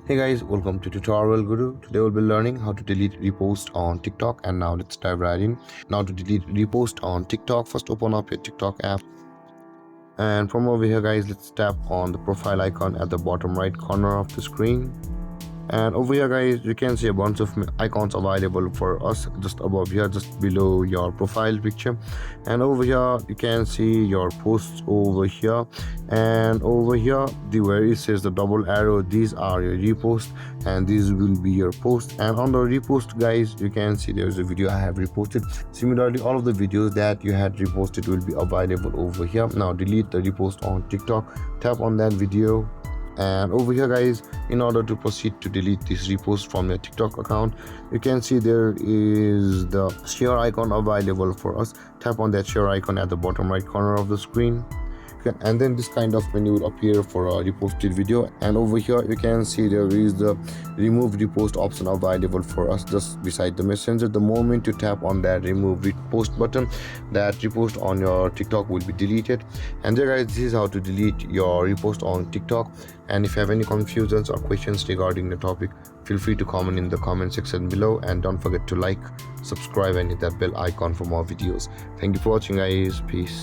Hey guys, welcome to Tutorial Guru. Today we'll be learning how to delete repost on TikTok, and now let's dive right in. Now to delete repost on TikTok, first open up your TikTok app, and from over here guys, let's tap on the profile icon at the bottom right corner of the screen. And over here guys, you can see a bunch of icons available for us just above here, just below your profile picture. And over here you can see your posts over here, and over here where it says the double arrow, these are your reposts and these will be your posts. And on the repost guys, you can see there's a video I have reposted. Similarly, all of the videos that you had reposted will be available over here. Now delete the repost on TikTok, tap on that video. And over here guys, in order to proceed to delete this repost from your TikTok account, you can see there is the share icon available for us. Tap on that share icon at the bottom right corner of the screen, and then this kind of menu will appear for a reposted video. And over here you can see there is the remove repost option available for us just beside the messenger. The moment you tap on that remove repost button, that repost on your TikTok will be deleted. And there guys, this is how to delete your repost on TikTok. And if you have any confusions or questions regarding the topic, feel free to comment in the comment section below, and don't forget to like, subscribe and hit that bell icon for more videos. Thank you for watching guys. Peace.